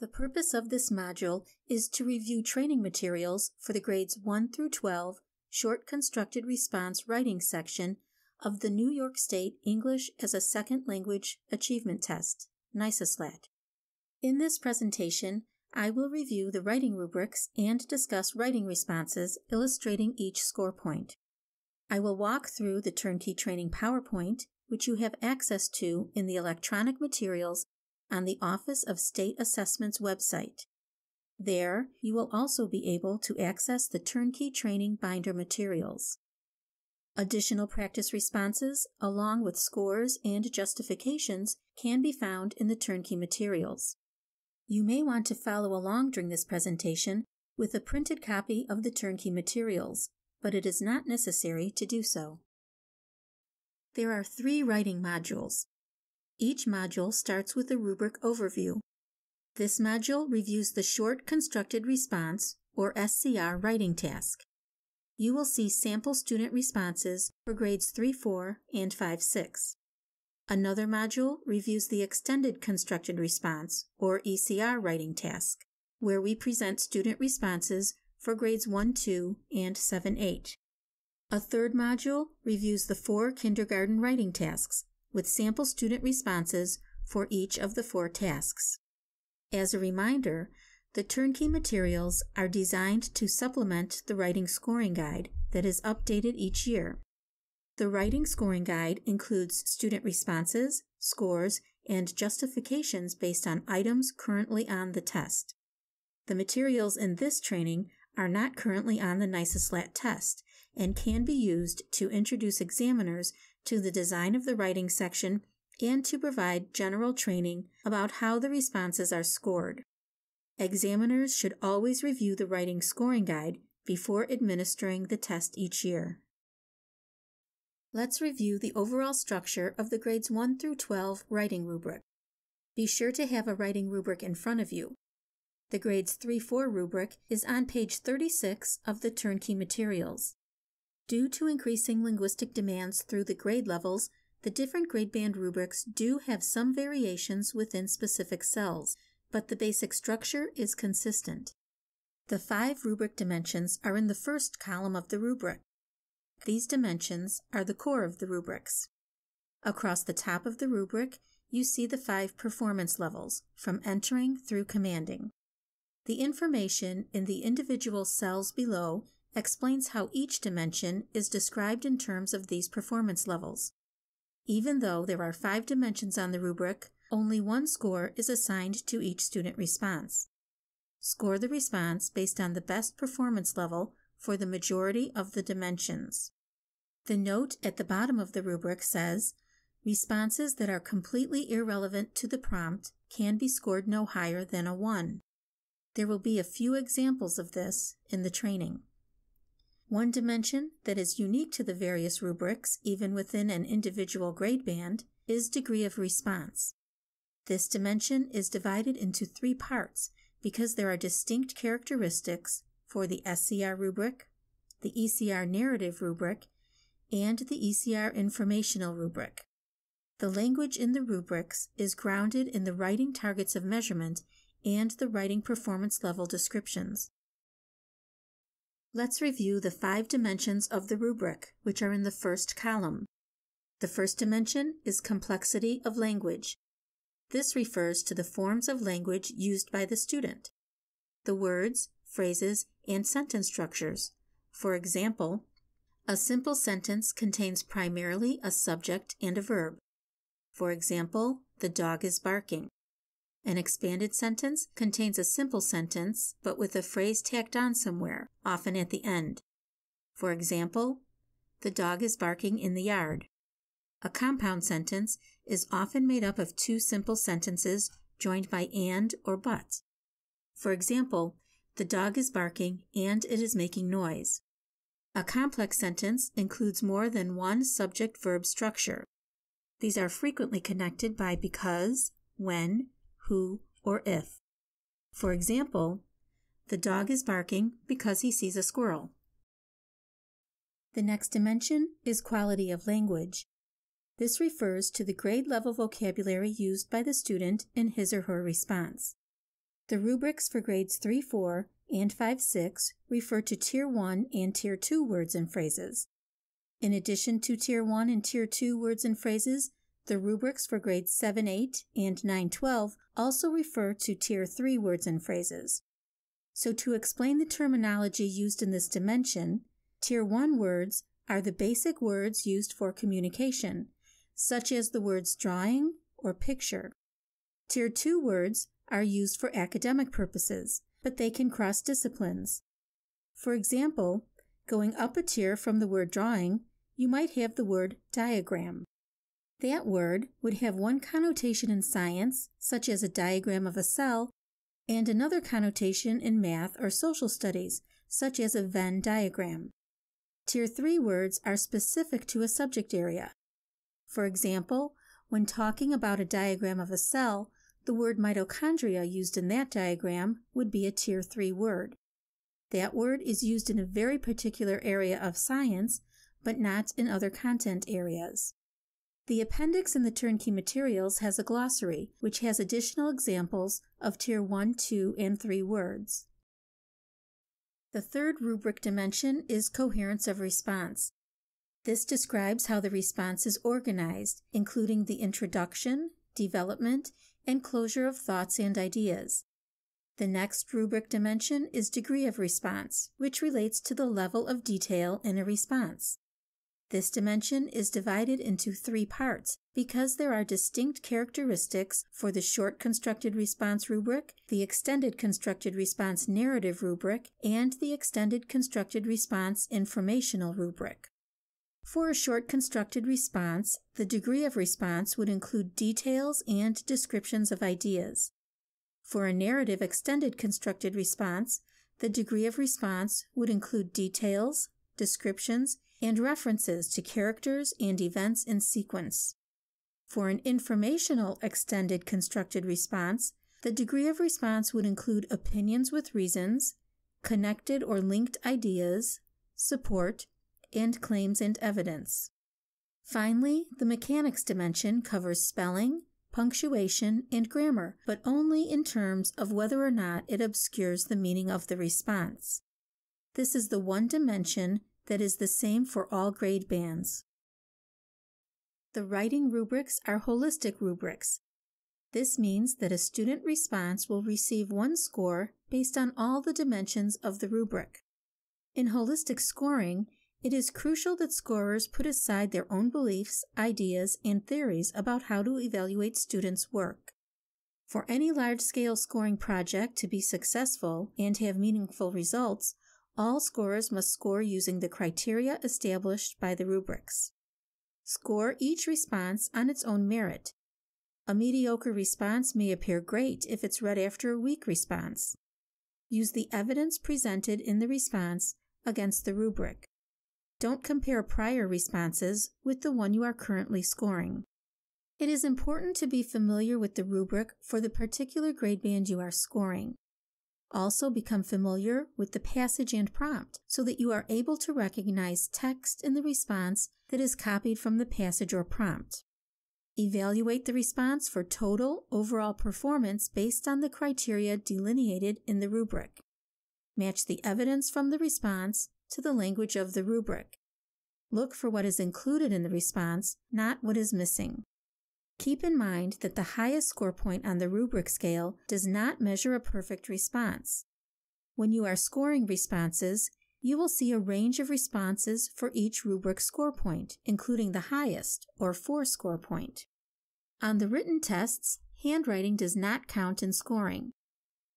The purpose of this module is to review training materials for the grades 1 through 12 Short Constructed Response Writing section of the New York State English as a Second Language Achievement Test, NYSESLAT. In this presentation, I will review the writing rubrics and discuss writing responses illustrating each score point. I will walk through the Turnkey Training PowerPoint, which you have access to in the electronic materials on the Office of State Assessment's website. There, you will also be able to access the Turnkey Training Binder materials. Additional practice responses, along with scores and justifications, can be found in the Turnkey materials. You may want to follow along during this presentation with a printed copy of the Turnkey materials, but it is not necessary to do so. There are 3 writing modules. Each module starts with a rubric overview. This module reviews the Short Constructed Response, or SCR, writing task. You will see sample student responses for grades 3-4 and 5-6. Another module reviews the Extended Constructed Response, or ECR, writing task, where we present student responses for grades 1-2 and 7-8. A third module reviews the 4 kindergarten writing tasks, with sample student responses for each of the 4 tasks. As a reminder, the Turnkey materials are designed to supplement the writing scoring guide that is updated each year. The writing scoring guide includes student responses, scores, and justifications based on items currently on the test. The materials in this training are not currently on the NYSESLAT test and can be used to introduce examiners to the design of the writing section and to provide general training about how the responses are scored. Examiners should always review the writing scoring guide before administering the test each year. Let's review the overall structure of the grades 1 through 12 writing rubric. Be sure to have a writing rubric in front of you. The grades 3-4 rubric is on page 36 of the Turnkey materials. Due to increasing linguistic demands through the grade levels, the different grade band rubrics do have some variations within specific cells, but the basic structure is consistent. The 5 rubric dimensions are in the first column of the rubric. These dimensions are the core of the rubrics. Across the top of the rubric, you see the 5 performance levels, from entering through commanding. The information in the individual cells below explains how each dimension is described in terms of these performance levels. Even though there are 5 dimensions on the rubric, only 1 score is assigned to each student response. Score the response based on the best performance level for the majority of the dimensions. The note at the bottom of the rubric says, responses that are completely irrelevant to the prompt can be scored no higher than a 1. There will be a few examples of this in the training. One dimension that is unique to the various rubrics, even within an individual grade band, is degree of response. This dimension is divided into 3 parts because there are distinct characteristics for the SCR rubric, the ECR narrative rubric, and the ECR informational rubric. The language in the rubrics is grounded in the writing targets of measurement and the writing performance level descriptions. Let's review the 5 dimensions of the rubric, which are in the first column. The first dimension is complexity of language. This refers to the forms of language used by the student, the words, phrases, and sentence structures. For example, a simple sentence contains primarily a subject and a verb. For example, the dog is barking. An expanded sentence contains a simple sentence, but with a phrase tacked on somewhere, often at the end. For example, the dog is barking in the yard. A compound sentence is often made up of 2 simple sentences joined by and or but. For example, the dog is barking and it is making noise. A complex sentence includes more than 1 subject-verb structure. These are frequently connected by because, when, who, or if. For example, the dog is barking because he sees a squirrel. The next dimension is quality of language. This refers to the grade level vocabulary used by the student in his or her response. The rubrics for grades 3-4 and 5-6 refer to Tier 1 and Tier 2 words and phrases. In addition to Tier 1 and Tier 2 words and phrases, the rubrics for grades 7-8 and 9-12 also refer to Tier 3 words and phrases. So to explain the terminology used in this dimension, Tier 1 words are the basic words used for communication, such as the words drawing or picture. Tier 2 words are used for academic purposes, but they can cross disciplines. For example, going up a tier from the word drawing, you might have the word diagram. That word would have one connotation in science, such as a diagram of a cell, and another connotation in math or social studies, such as a Venn diagram. Tier 3 words are specific to a subject area. For example, when talking about a diagram of a cell, the word mitochondria used in that diagram would be a Tier 3 word. That word is used in a very particular area of science, but not in other content areas. The appendix in the Turnkey materials has a glossary, which has additional examples of Tier 1, 2, and 3 words. The third rubric dimension is coherence of response. This describes how the response is organized, including the introduction, development, and closure of thoughts and ideas. The next rubric dimension is degree of response, which relates to the level of detail in a response. This dimension is divided into 3 parts because there are distinct characteristics for the short constructed response rubric, the extended constructed response narrative rubric, and the extended constructed response informational rubric. For a short constructed response, the degree of response would include details and descriptions of ideas. For a narrative extended constructed response, the degree of response would include details, descriptions, and references to characters and events in sequence. For an informational extended constructed response, the degree of response would include opinions with reasons, connected or linked ideas, support, and claims and evidence. Finally, the mechanics dimension covers spelling, punctuation, and grammar, but only in terms of whether or not it obscures the meaning of the response. This is the one dimension that is the same for all grade bands. The writing rubrics are holistic rubrics. This means that a student response will receive 1 score based on all the dimensions of the rubric. In holistic scoring, it is crucial that scorers put aside their own beliefs, ideas, and theories about how to evaluate students' work. For any large-scale scoring project to be successful and have meaningful results, all scorers must score using the criteria established by the rubrics. Score each response on its own merit. A mediocre response may appear great if it's read after a weak response. Use the evidence presented in the response against the rubric. Don't compare prior responses with the one you are currently scoring. It is important to be familiar with the rubric for the particular grade band you are scoring. Also become familiar with the passage and prompt so that you are able to recognize text in the response that is copied from the passage or prompt. Evaluate the response for total overall performance based on the criteria delineated in the rubric. Match the evidence from the response to the language of the rubric. Look for what is included in the response, not what is missing. Keep in mind that the highest score point on the rubric scale does not measure a perfect response. When you are scoring responses, you will see a range of responses for each rubric score point, including the highest, or 4 score point. On the written tests, handwriting does not count in scoring.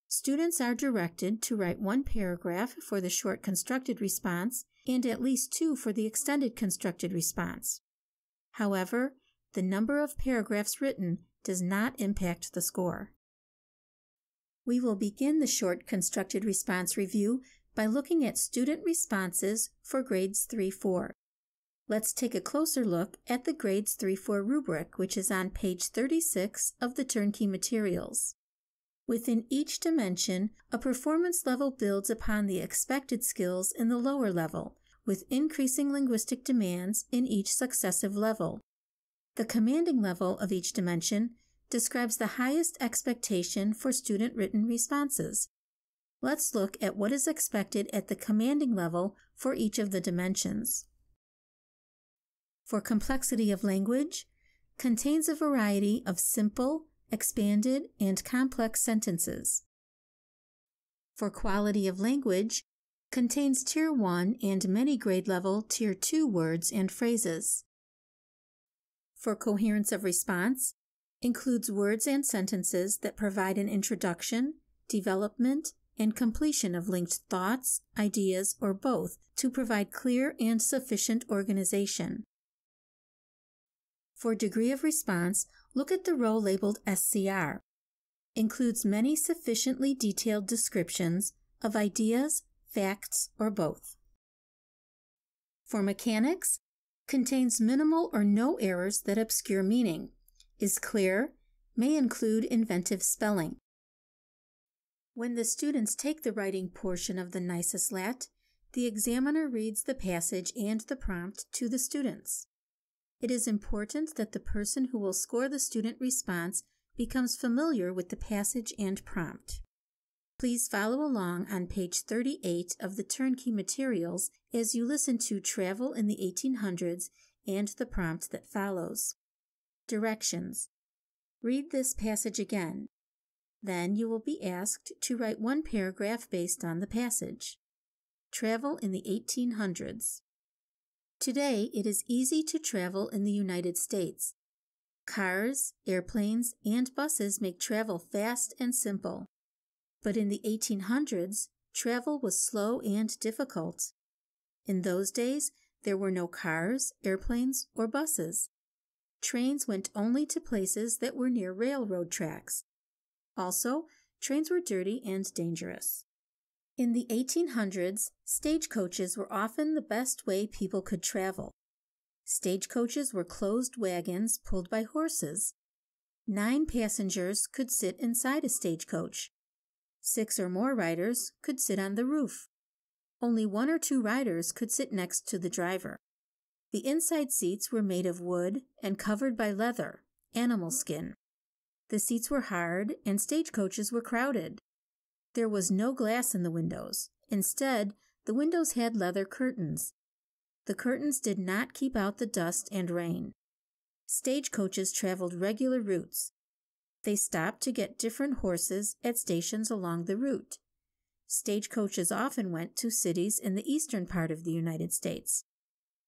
Students are directed to write 1 paragraph for the short constructed response and at least 2 for the extended constructed response. However, the number of paragraphs written does not impact the score. We will begin the short constructed response review by looking at student responses for grades 3-4. Let's take a closer look at the grades 3-4 rubric, which is on page 36 of the Turnkey materials. Within each dimension, a performance level builds upon the expected skills in the lower level, with increasing linguistic demands in each successive level. The commanding level of each dimension describes the highest expectation for student-written responses. Let's look at what is expected at the commanding level for each of the dimensions. For complexity of language, contains a variety of simple, expanded, and complex sentences. For quality of language, contains Tier 1 and many grade level Tier 2 words and phrases. For coherence of response, includes words and sentences that provide an introduction, development, and completion of linked thoughts, ideas, or both to provide clear and sufficient organization. For degree of response, look at the row labeled SCR. Includes many sufficiently detailed descriptions of ideas, facts, or both. For mechanics, contains minimal or no errors that obscure meaning, is clear, may include inventive spelling. When the students take the writing portion of the NYSESLAT, the examiner reads the passage and the prompt to the students. It is important that the person who will score the student response becomes familiar with the passage and prompt. Please follow along on page 38 of the Turnkey materials as you listen to Travel in the 1800s and the prompt that follows. Directions. Read this passage again. Then you will be asked to write one paragraph based on the passage. Travel in the 1800s. Today, it is easy to travel in the United States. Cars, airplanes, and buses make travel fast and simple. But in the 1800s, travel was slow and difficult. In those days, there were no cars, airplanes, or buses. Trains went only to places that were near railroad tracks. Also, trains were dirty and dangerous. In the 1800s, stagecoaches were often the best way people could travel. Stagecoaches were closed wagons pulled by horses. 9 passengers could sit inside a stagecoach. 6 or more riders could sit on the roof. Only 1 or 2 riders could sit next to the driver. The inside seats were made of wood and covered by leather, animal skin. The seats were hard and stagecoaches were crowded. There was no glass in the windows. Instead, the windows had leather curtains. The curtains did not keep out the dust and rain. Stagecoaches traveled regular routes. They stopped to get different horses at stations along the route. Stagecoaches often went to cities in the eastern part of the United States.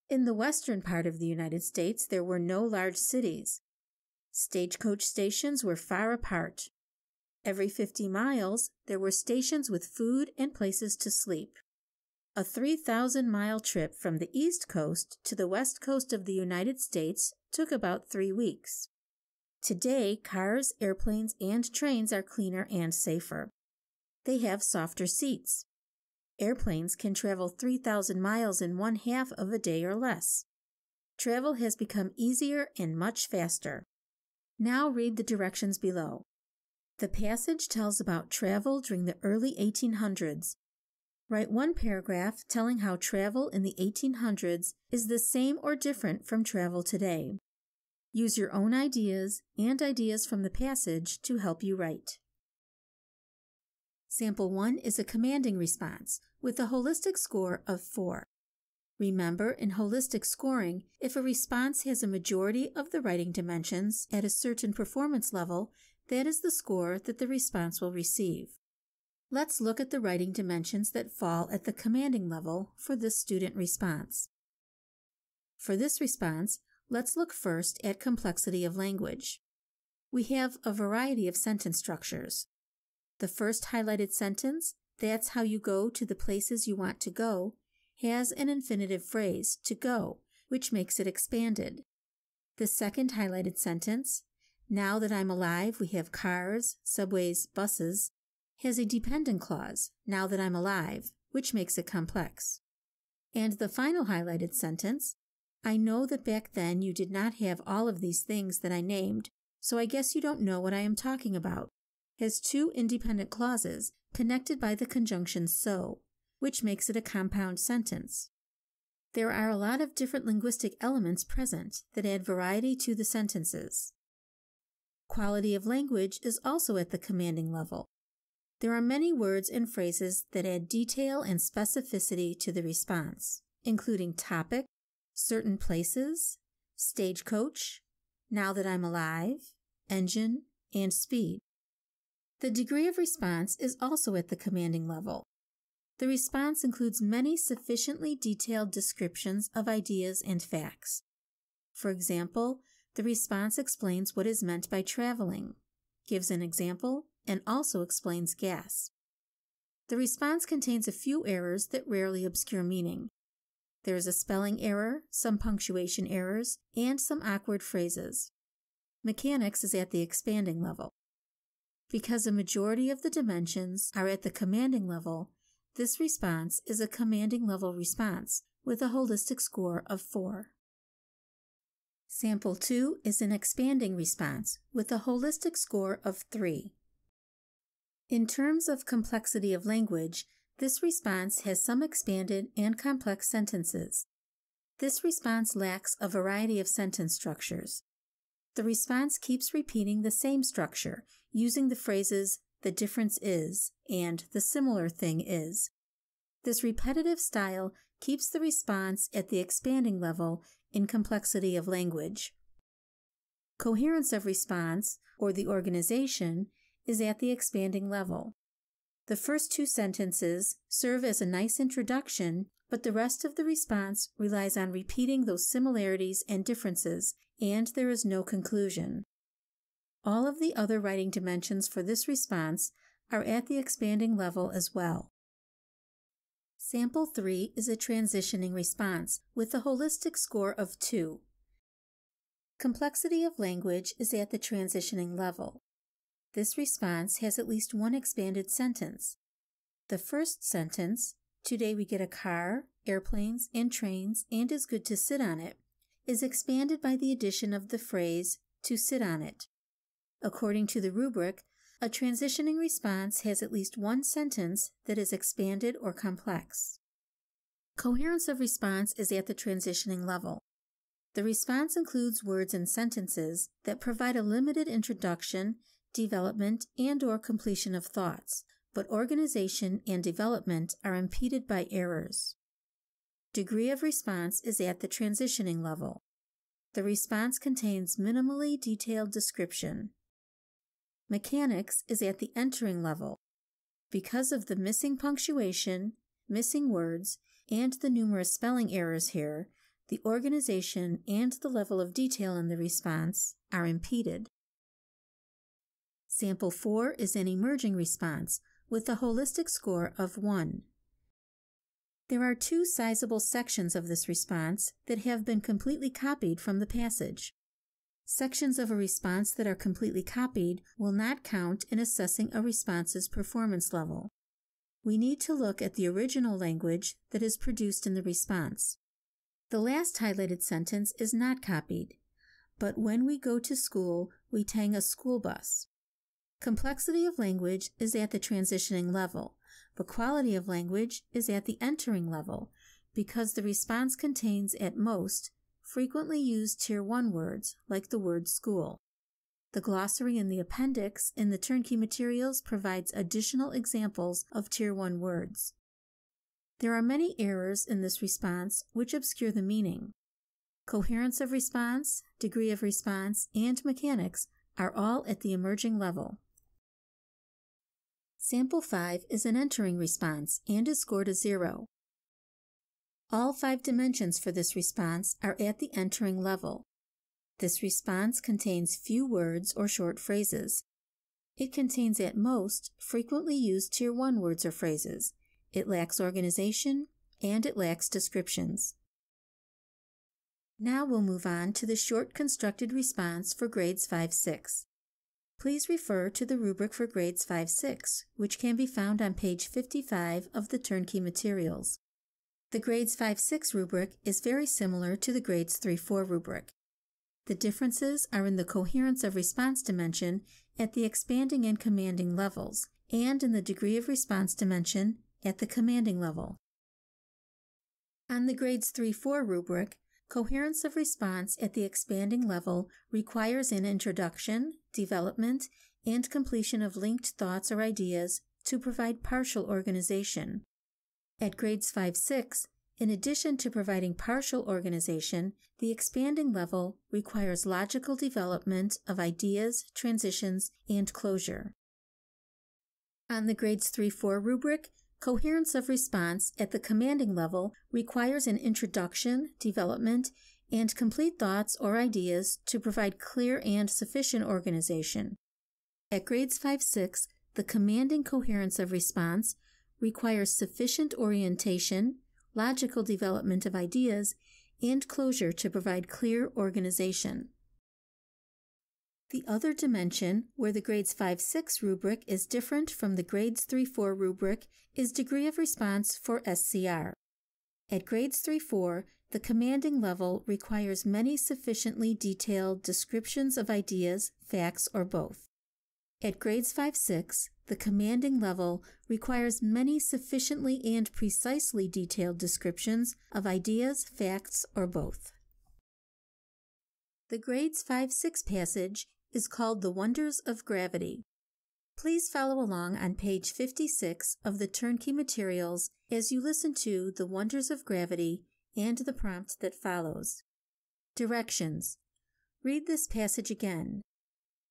In the western part of the United States, there were no large cities. Stagecoach stations were far apart. Every 50 miles, there were stations with food and places to sleep. A 3,000-mile trip from the East Coast to the West Coast of the United States took about 3 weeks. Today, cars, airplanes, and trains are cleaner and safer. They have softer seats. Airplanes can travel 3,000 miles in 1/2 of a day or less. Travel has become easier and much faster. Now read the directions below. The passage tells about travel during the early 1800s. Write one paragraph telling how travel in the 1800s is the same or different from travel today. Use your own ideas and ideas from the passage to help you write. Sample 1 is a commanding response with a holistic score of 4. Remember, in holistic scoring, if a response has a majority of the writing dimensions at a certain performance level, that is the score that the response will receive. Let's look at the writing dimensions that fall at the commanding level for this student response. For this response, let's look first at complexity of language. We have a variety of sentence structures. The first highlighted sentence, that's how you go to the places you want to go, has an infinitive phrase, to go, which makes it expanded. The second highlighted sentence, now that I'm alive, we have cars, subways, buses, has a dependent clause, now that I'm alive, which makes it complex. And the final highlighted sentence, I know that back then you did not have all of these things that I named, so I guess you don't know what I am talking about, has 2 independent clauses connected by the conjunction so, which makes it a compound sentence. There are a lot of different linguistic elements present that add variety to the sentences. Quality of language is also at the commanding level. There are many words and phrases that add detail and specificity to the response, including topic, certain places, stagecoach, now that I'm alive, engine, and speed. The degree of response is also at the commanding level. The response includes many sufficiently detailed descriptions of ideas and facts. For example, the response explains what is meant by traveling, gives an example, and also explains gas. The response contains a few errors that rarely obscure meaning. There is a spelling error, some punctuation errors, and some awkward phrases. Mechanics is at the expanding level. Because a majority of the dimensions are at the commanding level, this response is a commanding level response with a holistic score of 4. Sample 2 is an expanding response with a holistic score of 3. In terms of complexity of language, this response has some expanded and complex sentences. This response lacks a variety of sentence structures. The response keeps repeating the same structure, using the phrases "the difference is" and "the similar thing is." This repetitive style keeps the response at the expanding level in complexity of language. Coherence of response, or the organization, is at the expanding level. The first 2 sentences serve as a nice introduction, but the rest of the response relies on repeating those similarities and differences, and there is no conclusion. All of the other writing dimensions for this response are at the expanding level as well. Sample 3 is a transitioning response with a holistic score of 2. Complexity of language is at the transitioning level. This response has at least one expanded sentence. The first sentence, "Today we get a car, airplanes, and trains, and is good to sit on it," is expanded by the addition of the phrase "to sit on it." According to the rubric, a transitioning response has at least one sentence that is expanded or complex. Coherence of response is at the transitioning level. The response includes words and sentences that provide a limited introduction, development, and/or completion of thoughts, but organization and development are impeded by errors. Degree of response is at the transitioning level. The response contains minimally detailed description. Mechanics is at the entering level. Because of the missing punctuation, missing words, and the numerous spelling errors here, the organization and the level of detail in the response are impeded. Sample 4 is an emerging response with a holistic score of 1. There are 2 sizable sections of this response that have been completely copied from the passage. Sections of a response that are completely copied will not count in assessing a response's performance level. We need to look at the original language that is produced in the response. The last highlighted sentence is not copied, but when we go to school, we tang a school bus. Complexity of language is at the transitioning level, but quality of language is at the entering level because the response contains, at most, frequently used Tier 1 words like the word school. The glossary in the appendix in the Turnkey materials provides additional examples of Tier 1 words. There are many errors in this response which obscure the meaning. Coherence of response, degree of response, and mechanics are all at the emerging level. Sample 5 is an entering response and is scored a 0. All 5 dimensions for this response are at the entering level. This response contains few words or short phrases. It contains at most frequently used Tier 1 words or phrases. It lacks organization, and it lacks descriptions. Now we'll move on to the short constructed response for grades 5-6. Please refer to the rubric for grades 5-6, which can be found on page 55 of the Turnkey materials. The grades 5-6 rubric is very similar to the grades 3-4 rubric. The differences are in the coherence of response dimension at the expanding and commanding levels, and in the degree of response dimension at the commanding level. On the grades 3-4 rubric, Coherence of response at the expanding level requires an introduction, development, and completion of linked thoughts or ideas to provide partial organization. At grades 5-6, in addition to providing partial organization, the expanding level requires logical development of ideas, transitions, and closure. On the grades 3-4 rubric, coherence of response at the commanding level requires an introduction, development, and complete thoughts or ideas to provide clear and sufficient organization. At grades 5-6, the commanding coherence of response requires sufficient orientation, logical development of ideas, and closure to provide clear organization. The other dimension, where the grades 5-6 rubric is different from the grades 3-4 rubric, is degree of response for SCR. At grades 3-4, the commanding level requires many sufficiently detailed descriptions of ideas, facts, or both. At grades 5-6, the commanding level requires many sufficiently and precisely detailed descriptions of ideas, facts, or both. The grades 5-6 passage is called The Wonders of Gravity. Please follow along on page 56 of the Turnkey materials as you listen to The Wonders of Gravity and the prompt that follows. Directions. Read this passage again.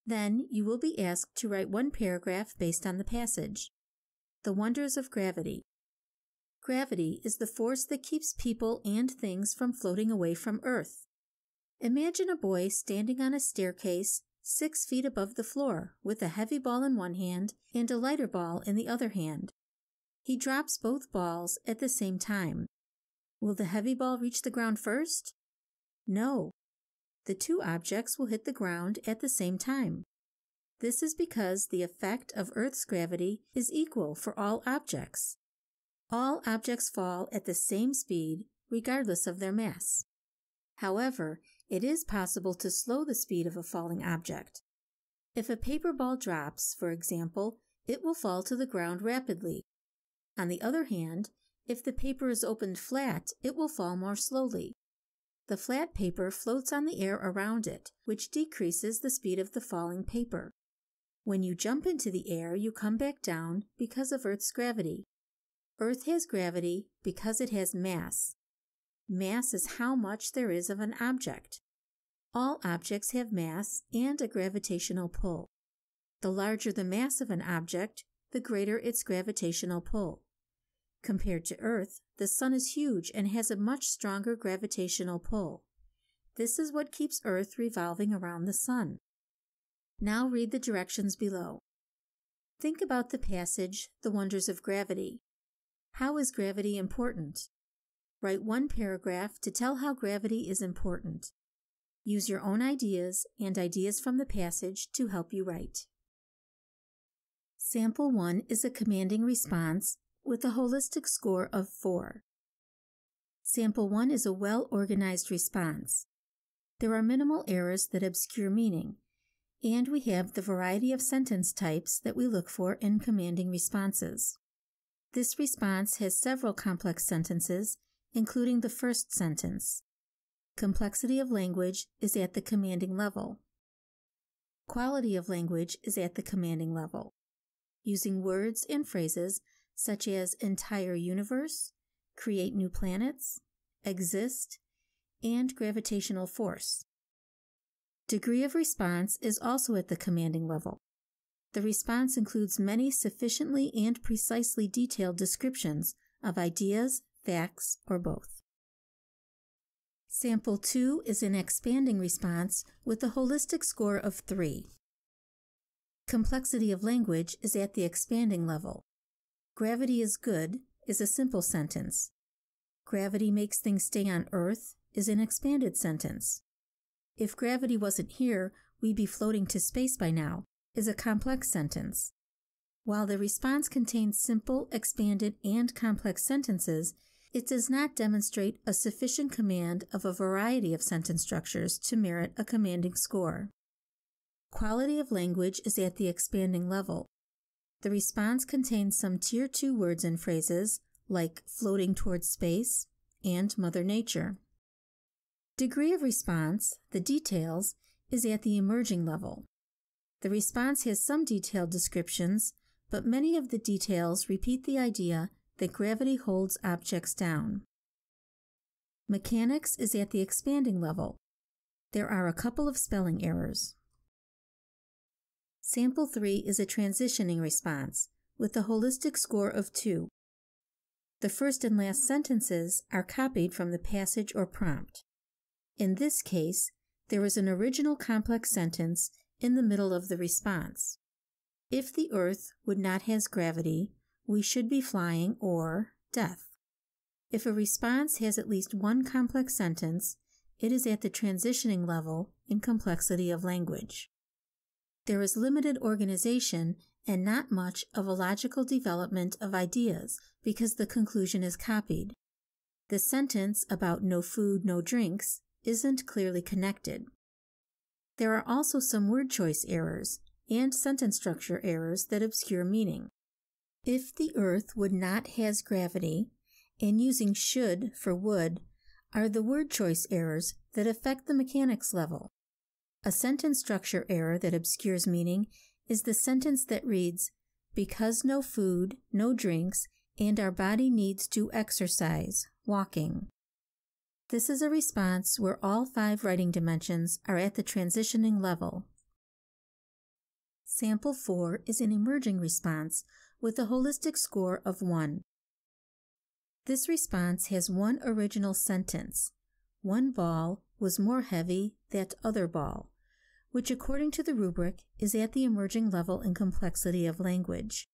Then you will be asked to write one paragraph based on the passage. The Wonders of Gravity. Gravity is the force that keeps people and things from floating away from Earth. Imagine a boy standing on a staircase 6 feet above the floor with a heavy ball in one hand and a lighter ball in the other hand. He drops both balls at the same time. Will the heavy ball reach the ground first? No. The two objects will hit the ground at the same time. This is because the effect of Earth's gravity is equal for all objects. All objects fall at the same speed regardless of their mass. However, it is possible to slow the speed of a falling object. If a paper ball drops, for example, it will fall to the ground rapidly. On the other hand, if the paper is opened flat, it will fall more slowly. The flat paper floats on the air around it, which decreases the speed of the falling paper. When you jump into the air, you come back down because of Earth's gravity. Earth has gravity because it has mass. Mass is how much there is of an object. All objects have mass and a gravitational pull. The larger the mass of an object, the greater its gravitational pull. Compared to Earth, the Sun is huge and has a much stronger gravitational pull. This is what keeps Earth revolving around the Sun. Now read the directions below. Think about the passage, The Wonders of Gravity. How is gravity important? Write one paragraph to tell how gravity is important. Use your own ideas and ideas from the passage to help you write. Sample 1 is a commanding response with a holistic score of 4. Sample 1 is a well-organized response. There are minimal errors that obscure meaning, and we have the variety of sentence types that we look for in commanding responses. This response has several complex sentences, including the first sentence. Complexity of language is at the commanding level. Quality of language is at the commanding level. Using words and phrases such as entire universe, create new planets, exist, and gravitational force. Degree of response is also at the commanding level. The response includes many sufficiently and precisely detailed descriptions of ideas, facts, or both. Sample 2 is an expanding response with a holistic score of 3. Complexity of language is at the expanding level. Gravity is good is a simple sentence. Gravity makes things stay on Earth is an expanded sentence. If gravity wasn't here, we'd be floating to space by now is a complex sentence. While the response contains simple, expanded, and complex sentences, it does not demonstrate a sufficient command of a variety of sentence structures to merit a commanding score. Quality of language is at the expanding level. The response contains some Tier 2 words and phrases like floating towards space and Mother Nature. Degree of response, the details, is at the emerging level. The response has some detailed descriptions, but many of the details repeat the idea that gravity holds objects down. Mechanics is at the expanding level. There are a couple of spelling errors. Sample 3 is a transitioning response with a holistic score of 2. The first and last sentences are copied from the passage or prompt. In this case, there is an original complex sentence in the middle of the response. If the Earth would not has gravity, we should be flying, or death. If a response has at least one complex sentence, it is at the transitioning level in complexity of language. There is limited organization and not much of a logical development of ideas because the conclusion is copied. The sentence about no food, no drinks isn't clearly connected. There are also some word choice errors and sentence structure errors that obscure meaning. If the Earth would not has gravity, and using should for would are the word choice errors that affect the mechanics level. A sentence structure error that obscures meaning is the sentence that reads, because no food, no drinks, and our body needs to exercise, walking. This is a response where all 5 writing dimensions are at the transitioning level. Sample 4 is an emerging response with a holistic score of 1. This response has one original sentence. One ball was more heavy that other ball, which according to the rubric is at the emerging level in complexity of language.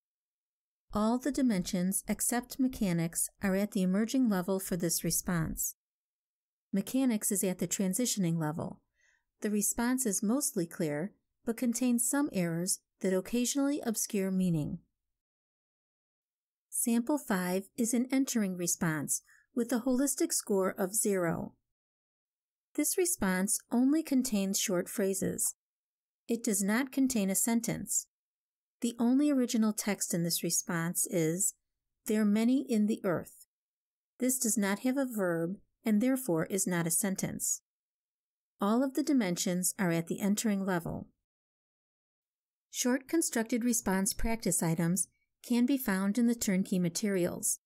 All the dimensions except mechanics are at the emerging level for this response. Mechanics is at the transitioning level. The response is mostly clear, but contains some errors that occasionally obscure meaning. Sample 5 is an entering response with a holistic score of 0. This response only contains short phrases. It does not contain a sentence. The only original text in this response is, "There are many in the earth." This does not have a verb and therefore is not a sentence. All of the dimensions are at the entering level. Short constructed response practice items can be found in the Turnkey materials.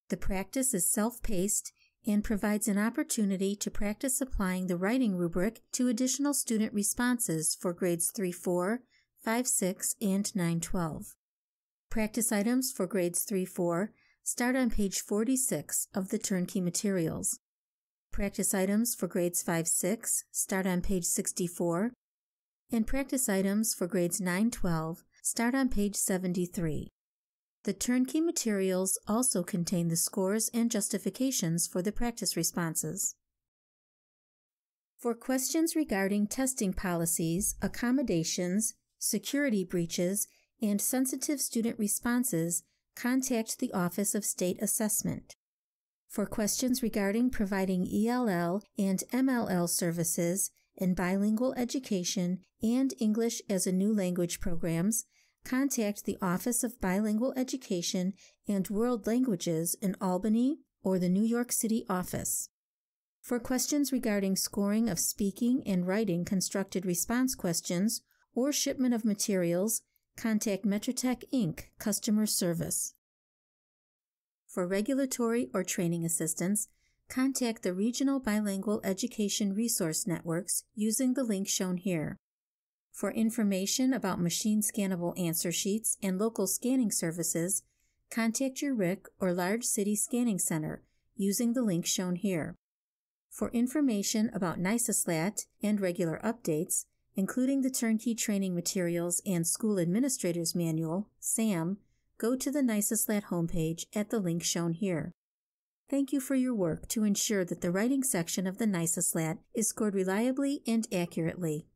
The practice is self-paced and provides an opportunity to practice applying the writing rubric to additional student responses for grades 3-4, 5-6, and 9-12. Practice items for grades 3-4 start on page 46 of the Turnkey materials. Practice items for grades 5-6 start on page 64, and practice items for grades 9-12 start on page 73. The Turnkey materials also contain the scores and justifications for the practice responses. For questions regarding testing policies, accommodations, security breaches, and sensitive student responses, contact the Office of State Assessment. For questions regarding providing ELL and MLL services in bilingual education and English as a new language programs, contact the Office of Bilingual Education and World Languages in Albany or the New York City office. For questions regarding scoring of speaking and writing constructed response questions or shipment of materials, contact Metrotech Inc. Customer Service. For regulatory or training assistance, contact the Regional Bilingual Education Resource Networks using the link shown here. For information about machine scannable answer sheets and local scanning services, contact your RIC or large city scanning center using the link shown here. For information about NYSESLAT and regular updates, including the Turnkey training materials and School Administrator's Manual, SAM, go to the NYSESLAT homepage at the link shown here. Thank you for your work to ensure that the writing section of the NYSESLAT is scored reliably and accurately.